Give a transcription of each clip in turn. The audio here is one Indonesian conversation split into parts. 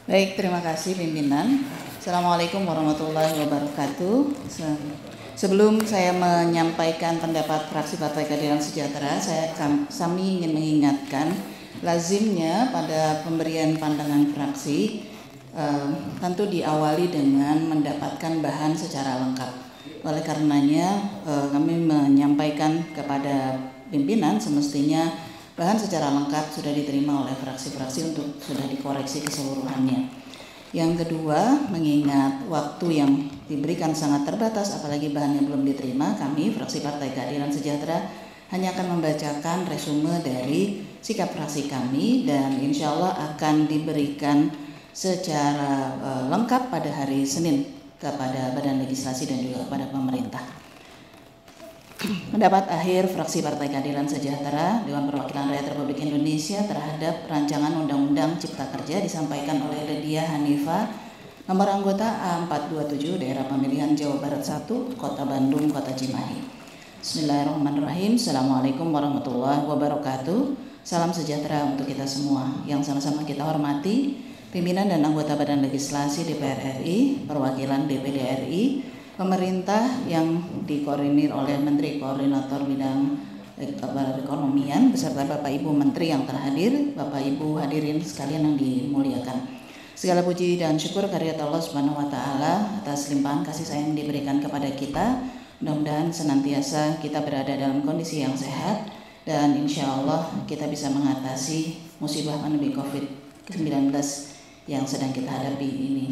Baik, terima kasih pimpinan. Assalamualaikum warahmatullahi wabarakatuh. Sebelum saya menyampaikan pendapat fraksi Partai Keadilan Sejahtera, kami ingin mengingatkan lazimnya pada pemberian pandangan fraksi tentu diawali dengan mendapatkan bahan secara lengkap. Oleh karenanya kami menyampaikan kepada pimpinan semestinya bahan secara lengkap sudah diterima oleh fraksi-fraksi untuk sudah dikoreksi keseluruhannya. Yang kedua, mengingat waktu yang diberikan sangat terbatas, apalagi bahan yang belum diterima, kami fraksi Partai Keadilan Sejahtera hanya akan membacakan resume dari sikap fraksi kami dan insya Allah akan diberikan secara lengkap pada hari Senin kepada Badan Legislasi dan juga kepada pemerintah. Pendapat akhir fraksi Partai Keadilan Sejahtera Dewan Perwakilan Rakyat Republik Indonesia terhadap rancangan Undang-Undang Cipta Kerja disampaikan oleh Lydia Hanifa, nomor anggota A427 Daerah Pemilihan Jawa Barat 1, Kota Bandung, Kota Cimahi. Bismillahirrahmanirrahim. Assalamualaikum warahmatullahi wabarakatuh. Salam sejahtera untuk kita semua. Yang sama-sama kita hormati pimpinan dan anggota Badan Legislasi DPR RI, perwakilan DPD RI, pemerintah yang dikoordinir oleh Menteri Koordinator Bidang Perekonomian beserta Bapak Ibu Menteri yang terhadir, Bapak Ibu hadirin sekalian yang dimuliakan. Segala puji dan syukur karyat Allah Subhanahu wa taala atas limpahan kasih sayang yang diberikan kepada kita. Mudah-mudahan senantiasa kita berada dalam kondisi yang sehat dan insya Allah kita bisa mengatasi musibah pandemi COVID-19 yang sedang kita hadapi ini.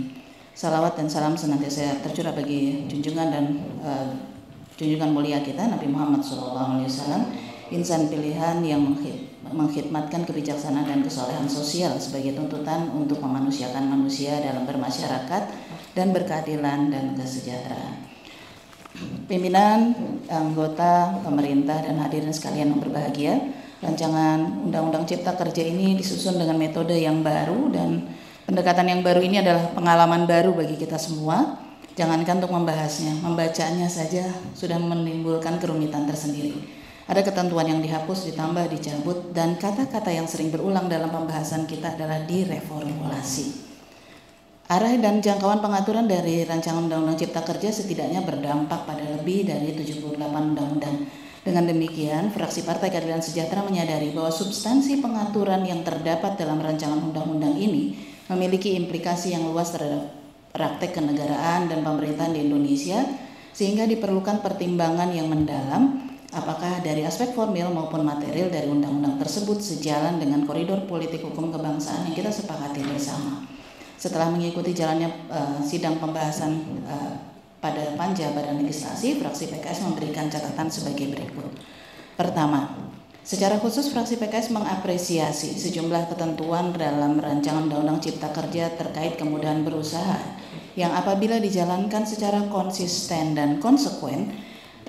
Salawat dan salam senantiasa tercurah bagi junjungan dan junjungan mulia kita Nabi Muhammad SAW, insan pilihan yang mengkhidmatkan kebijaksanaan dan kesolehan sosial sebagai tuntutan untuk memanusiakan manusia dalam bermasyarakat dan berkeadilan dan kesejahteraan. Pimpinan, anggota pemerintah dan hadirin sekalian yang berbahagia, rancangan Undang-Undang Cipta Kerja ini disusun dengan metode yang baru dan pendekatan yang baru ini adalah pengalaman baru bagi kita semua. Jangankan untuk membahasnya, membacanya saja sudah menimbulkan kerumitan tersendiri. Ada ketentuan yang dihapus, ditambah, dicabut, dan kata-kata yang sering berulang dalam pembahasan kita adalah direformulasi. Arah dan jangkauan pengaturan dari rancangan Undang-Undang Cipta Kerja setidaknya berdampak pada lebih dari 78 undang-undang. Dengan demikian, fraksi Partai Keadilan Sejahtera menyadari bahwa substansi pengaturan yang terdapat dalam rancangan undang-undang ini memiliki implikasi yang luas terhadap praktek kenegaraan dan pemerintahan di Indonesia, sehingga diperlukan pertimbangan yang mendalam apakah dari aspek formil maupun material dari undang-undang tersebut sejalan dengan koridor politik hukum kebangsaan yang kita sepakati bersama. Setelah mengikuti jalannya sidang pembahasan pada Panja Badan Legislasi, fraksi PKS memberikan catatan sebagai berikut. Pertama, secara khusus fraksi PKS mengapresiasi sejumlah ketentuan dalam rancangan Undang-Undang Cipta Kerja terkait kemudahan berusaha yang apabila dijalankan secara konsisten dan konsekuen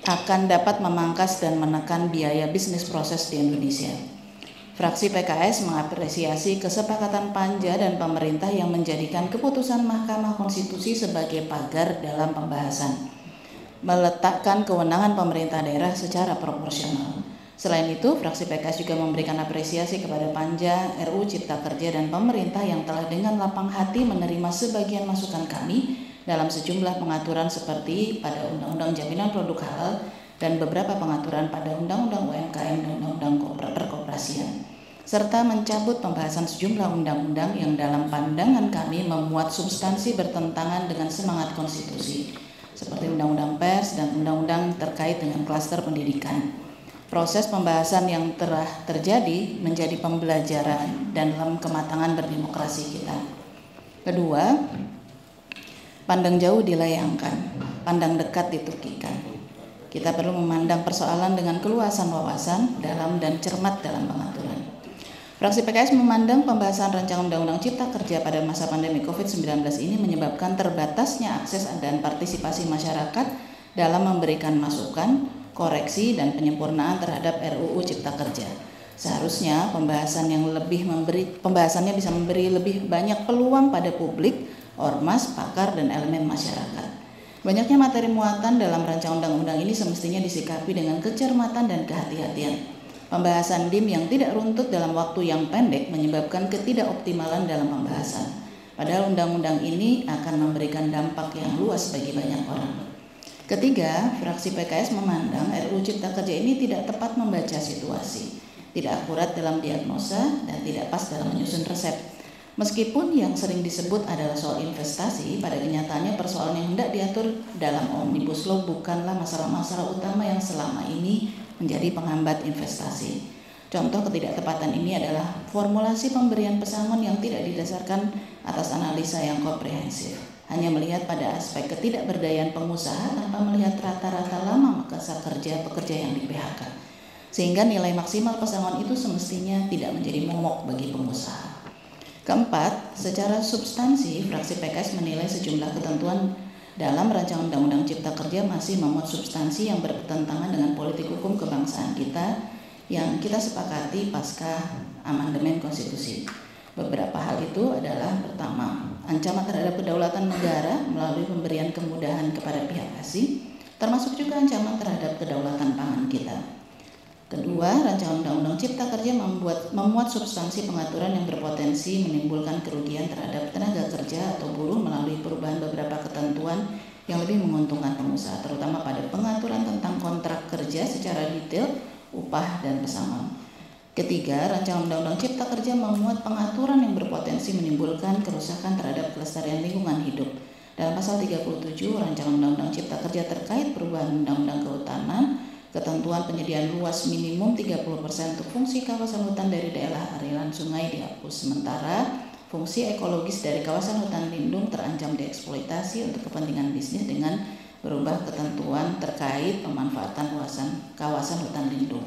akan dapat memangkas dan menekan biaya bisnis proses di Indonesia. Fraksi PKS mengapresiasi kesepakatan Panja dan pemerintah yang menjadikan keputusan Mahkamah Konstitusi sebagai pagar dalam pembahasan, meletakkan kewenangan pemerintah daerah secara proporsional. Selain itu, fraksi PKS juga memberikan apresiasi kepada Panja, RUU Cipta Kerja dan pemerintah yang telah dengan lapang hati menerima sebagian masukan kami dalam sejumlah pengaturan seperti pada Undang-Undang Jaminan Produk Halal dan beberapa pengaturan pada Undang-Undang UMKM dan Undang-Undang Perkoperasian, serta mencabut pembahasan sejumlah undang-undang yang dalam pandangan kami memuat substansi bertentangan dengan semangat konstitusi, seperti Undang-Undang Pers dan Undang-Undang terkait dengan klaster pendidikan. Proses pembahasan yang telah terjadi menjadi pembelajaran dan dalam kematangan berdemokrasi kita. Kedua, pandang jauh dilayangkan, pandang dekat ditukikkan. Kita perlu memandang persoalan dengan keluasan wawasan, dalam dan cermat dalam pengaturan. Fraksi PKS memandang pembahasan rancangan Undang-Undang Cipta Kerja pada masa pandemi COVID-19 ini menyebabkan terbatasnya akses dan partisipasi masyarakat dalam memberikan masukan, koreksi, dan penyempurnaan terhadap RUU Cipta Kerja. Seharusnya pembahasannya bisa memberi lebih banyak peluang pada publik, ormas, pakar, dan elemen masyarakat. Banyaknya materi muatan dalam rancangan undang-undang ini semestinya disikapi dengan kecermatan dan kehati-hatian. Pembahasan DIM yang tidak runtut dalam waktu yang pendek menyebabkan ketidakoptimalan dalam pembahasan. Padahal undang-undang ini akan memberikan dampak yang luas bagi banyak orang. Ketiga, fraksi PKS memandang RUU Cipta Kerja ini tidak tepat membaca situasi, tidak akurat dalam diagnosa, dan tidak pas dalam menyusun resep. Meskipun yang sering disebut adalah soal investasi, pada kenyataannya persoalan yang hendak diatur dalam Omnibus Law bukanlah masalah-masalah utama yang selama ini menjadi penghambat investasi. Contoh ketidaktepatan ini adalah formulasi pemberian pesangon yang tidak didasarkan atas analisa yang komprehensif, hanya melihat pada aspek ketidakberdayaan pengusaha tanpa melihat rata-rata lama masa kerja pekerja yang di PHK, sehingga nilai maksimal pesangon itu semestinya tidak menjadi momok bagi pengusaha. Keempat, secara substansi, fraksi PKS menilai sejumlah ketentuan dalam rancangan Undang-Undang Cipta Kerja masih memuat substansi yang bertentangan dengan politik hukum kebangsaan kita yang kita sepakati pasca amandemen konstitusi. Beberapa hal itu adalah: pertama, ancaman terhadap kedaulatan negara melalui pemberian kemudahan kepada pihak asing, termasuk juga ancaman terhadap kedaulatan pangan kita. Kedua, rancangan Undang-Undang Cipta Kerja memuat substansi pengaturan yang berpotensi menimbulkan kerugian terhadap tenaga kerja atau buruh melalui perubahan beberapa ketentuan yang lebih menguntungkan pengusaha, terutama pada pengaturan tentang kontrak kerja secara detail, upah, dan pesangon. Ketiga, rancangan Undang-Undang Cipta Kerja memuat pengaturan yang berpotensi menimbulkan kerusakan terhadap kelestarian lingkungan hidup. Dalam pasal 37 rancangan Undang-Undang Cipta Kerja terkait perubahan Undang-Undang Kehutanan, ketentuan penyediaan luas minimum 30% untuk fungsi kawasan hutan dari daerah aliran sungai dihapus, sementara fungsi ekologis dari kawasan hutan lindung terancam dieksploitasi untuk kepentingan bisnis dengan berubah ketentuan terkait pemanfaatan kawasan hutan lindung,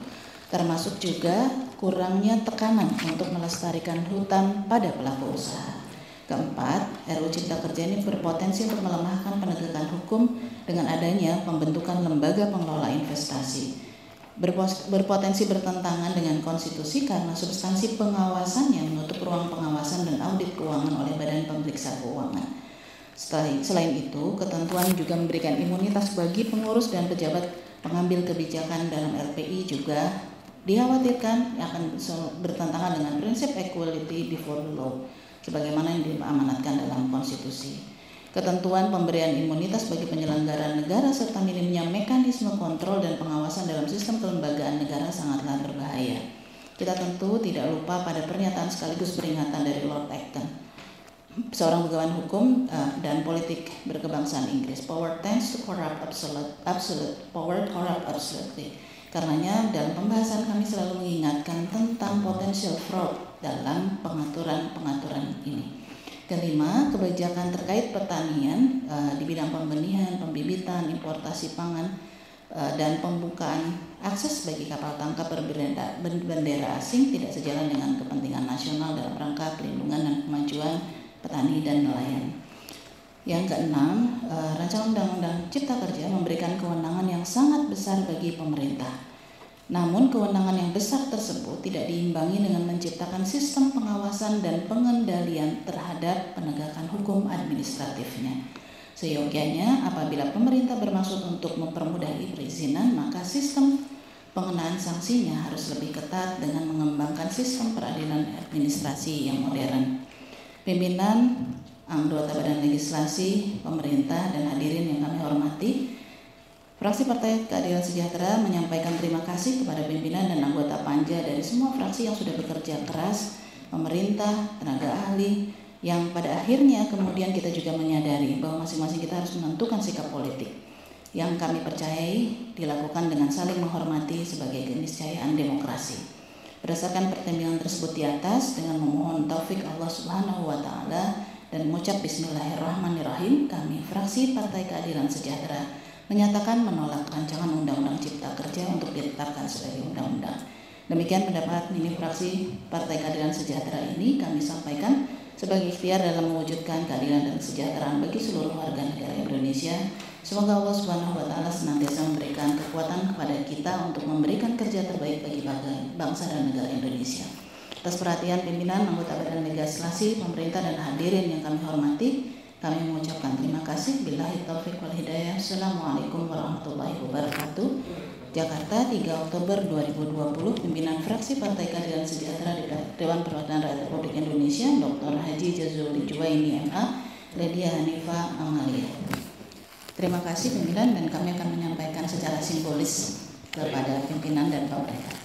termasuk juga kurangnya tekanan untuk melestarikan hutan pada pelaku usaha. Keempat, RUU Cipta Kerja ini berpotensi untuk melemahkan penegakan hukum dengan adanya pembentukan lembaga pengelola investasi. Berpotensi bertentangan dengan konstitusi karena substansi pengawasan yang menutup ruang pengawasan dan audit keuangan oleh Badan Pemeriksa Keuangan. Selain itu, ketentuan juga memberikan imunitas bagi pengurus dan pejabat pengambil kebijakan dalam LPI juga dikhawatirkan akan bertentangan dengan prinsip equality before the law, sebagaimana yang diamanatkan dalam konstitusi. Ketentuan pemberian imunitas bagi penyelenggara negara serta minimnya mekanisme kontrol dan pengawasan dalam sistem kelembagaan negara sangatlah berbahaya. Kita tentu tidak lupa pada pernyataan sekaligus peringatan dari Lord Acton, seorang pegawai hukum dan politik berkebangsaan Inggris. Power tends to corrupt absolute power corrupt absolutely. Karenanya dalam pembahasan kami selalu mengingatkan tentang potensial fraud dalam pengaturan ini. Kelima, kebijakan terkait pertanian di bidang pembenihan, pembibitan, importasi pangan, dan pembukaan akses bagi kapal tangkap berbendera asing tidak sejalan dengan kepentingan nasional dalam rangka pelindungan dan kemajuan petani dan nelayan. Yang keenam, rancangan Undang-Undang Cipta Kerja memberikan kewenangan yang sangat besar bagi pemerintah. Namun kewenangan yang besar tersebut tidak diimbangi dengan menciptakan sistem pengawasan dan pengendalian terhadap penegakan hukum administratifnya. Seyogianya apabila pemerintah bermaksud untuk mempermudah perizinan, maka sistem pengenaan sanksinya harus lebih ketat dengan mengembangkan sistem peradilan administrasi yang modern. Pimpinan, anggota Badan Legislasi, pemerintah, dan hadirin yang kami hormati, fraksi Partai Keadilan Sejahtera menyampaikan terima kasih kepada pimpinan dan anggota Panja dari semua fraksi yang sudah bekerja keras, pemerintah, tenaga ahli, yang pada akhirnya kemudian kita juga menyadari bahwa masing-masing kita harus menentukan sikap politik yang kami percayai dilakukan dengan saling menghormati sebagai keniscayaan demokrasi. Berdasarkan pertimbangan tersebut di atas, dengan memohon taufik Allah Subhanahu wa Ta'ala dan mengucap Bismillahirrahmanirrahim, kami fraksi Partai Keadilan Sejahtera menyatakan menolak rancangan Undang-Undang Cipta Kerja untuk ditetapkan sebagai undang-undang. Demikian pendapat mini fraksi Partai Keadilan Sejahtera ini kami sampaikan sebagai ikhtiar dalam mewujudkan keadilan dan kesejahteraan bagi seluruh warga negara Indonesia. Semoga Allah Subhanahu wa Ta'ala senantiasa memberikan kekuatan kepada kita untuk memberikan kerja terbaik bagi bangsa dan negara Indonesia. Atas perhatian pimpinan, anggota Badan Legislasi, pemerintah, dan hadirin yang kami hormati, Kami mengucapkan terima kasih. Billahi taufiq wal hidayah. Assalamualaikum warahmatullahi wabarakatuh. Jakarta, 3 Oktober 2020. Pimpinan fraksi Partai Keadilan Sejahtera di Dewan Perwakilan Rakyat Republik Indonesia, Dr. Haji Jazuli Juwaini MA, Ledia Hanifah Amalia. Terima kasih pimpinan, dan kami akan menyampaikan secara simbolis kepada pimpinan dan pemerintah.